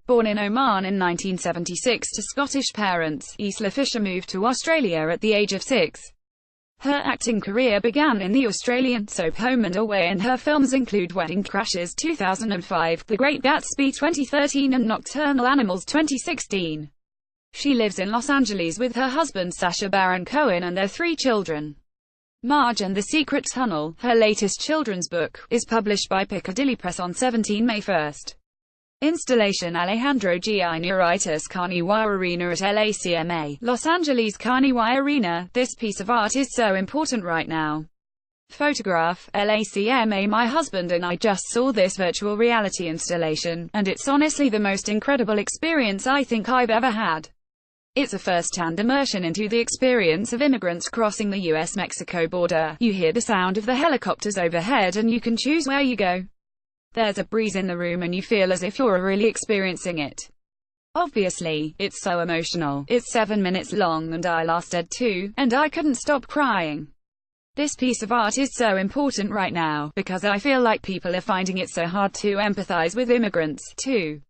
Born in Oman in 1976 to Scottish parents, Isla Fisher moved to Australia at the age of 6. Her acting career began in the Australian soap Home and Away, and her films include Wedding Crashers 2005, The Great Gatsby 2013 and Nocturnal Animals 2016. She lives in Los Angeles with her husband Sacha Baron Cohen and their 3 children. Marge and the Secret Tunnel, her latest children's book, is published by Piccadilly Press on 17 May 1. Installation Alejandro G. Neuritis Carnivore Arena at LACMA, Los Angeles. Carnivore Arena, this piece of art is so important right now. Photograph, LACMA. My husband and I just saw this virtual reality installation, and it's honestly the most incredible experience I think I've ever had. It's a first-hand immersion into the experience of immigrants crossing the US-Mexico border. You hear the sound of the helicopters overhead and you can choose where you go. There's a breeze in the room and you feel as if you're really experiencing it. Obviously, it's so emotional. It's 7 minutes long and I lasted 2, and I couldn't stop crying. This piece of art is so important right now, because I feel like people are finding it so hard to empathize with immigrants, too.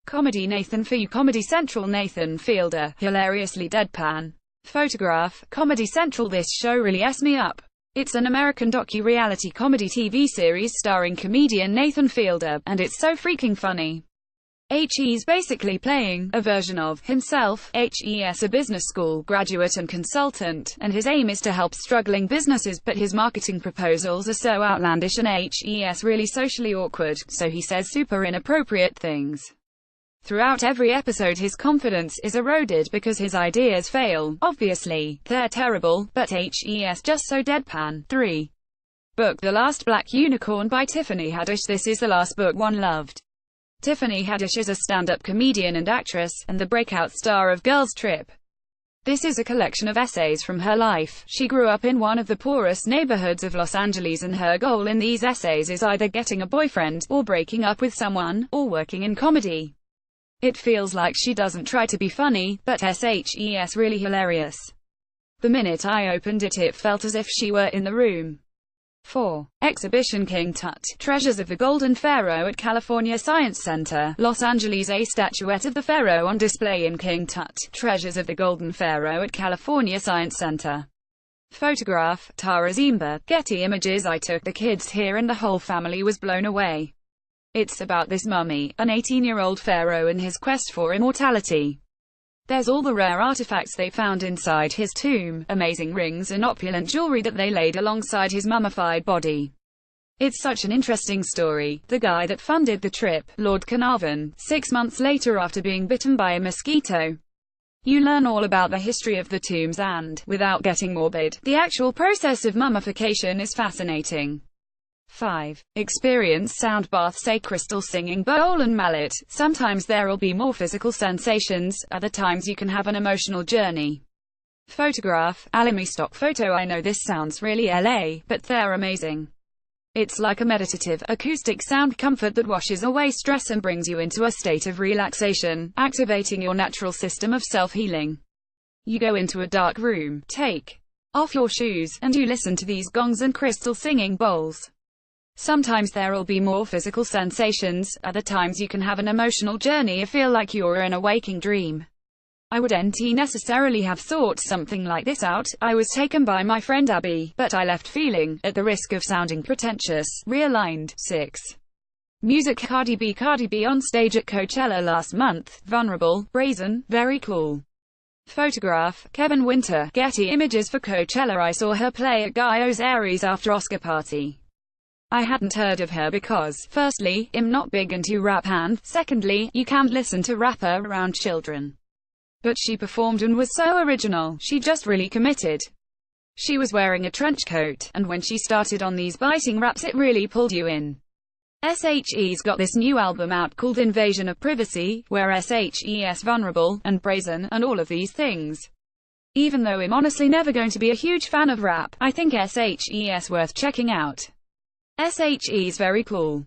Comedy Nathan For You Comedy Central. Nathan Fielder, hilariously deadpan. Photograph, Comedy Central. This show really s me up. It's an American docu-reality comedy TV series starring comedian Nathan Fielder, and it's so freaking funny. He's basically playing a version of himself. He's a business school graduate and consultant, and his aim is to help struggling businesses, but his marketing proposals are so outlandish and he's really socially awkward, so he says super inappropriate things. Throughout every episode his confidence is eroded because his ideas fail. Obviously, they're terrible, but he's just so deadpan. 3. Book The Last Black Unicorn by Tiffany Haddish. This is the last book one loved. Tiffany Haddish is a stand-up comedian and actress, and the breakout star of Girls Trip. This is a collection of essays from her life. She grew up in one of the poorest neighborhoods of Los Angeles, and her goal in these essays is either getting a boyfriend, or breaking up with someone, or working in comedy. It feels like she doesn't try to be funny, but she's really hilarious. The minute I opened it, it felt as if she were in the room. 4. Exhibition King Tut, Treasures of the Golden Pharaoh at California Science Center, Los Angeles. A statuette of the pharaoh on display in King Tut, Treasures of the Golden Pharaoh at California Science Center. Photograph, Tara Zimba, Getty Images. I took the kids here and the whole family was blown away. It's about this mummy, an 18-year-old pharaoh and his quest for immortality. There's all the rare artifacts they found inside his tomb, amazing rings and opulent jewelry that they laid alongside his mummified body. It's such an interesting story. The guy that funded the trip, Lord Carnarvon, 6 months later after being bitten by a mosquito. You learn all about the history of the tombs and, without getting morbid, the actual process of mummification is fascinating. 5. Experience sound baths. A crystal singing bowl and mallet. Sometimes there'll be more physical sensations, other times you can have an emotional journey. Photograph, Alamy stock photo. I know this sounds really LA, but they're amazing. It's like a meditative, acoustic sound comfort that washes away stress and brings you into a state of relaxation, activating your natural system of self-healing. You go into a dark room, take off your shoes, and you listen to these gongs and crystal singing bowls. Sometimes there'll be more physical sensations, other times you can have an emotional journey or feel like you're in a waking dream. I wouldn't necessarily have thought something like this out. I was taken by my friend Abby, but I left feeling, at the risk of sounding pretentious, realigned. 6. Music. Cardi B on stage at Coachella last month, vulnerable, brazen, very cool. Photograph, Kevin Winter, Getty Images. For Coachella I saw her play at Guy's Aries after Oscar party. I hadn't heard of her because, firstly, I'm not big into rap, and, secondly, you can't listen to rapper around children. But she performed and was so original, she just really committed. She was wearing a trench coat, and when she started on these biting raps it really pulled you in. SHE's got this new album out called Invasion of Privacy, where SHE's vulnerable, and brazen, and all of these things. Even though I'm honestly never going to be a huge fan of rap, I think SHE's worth checking out. SHE's very cool.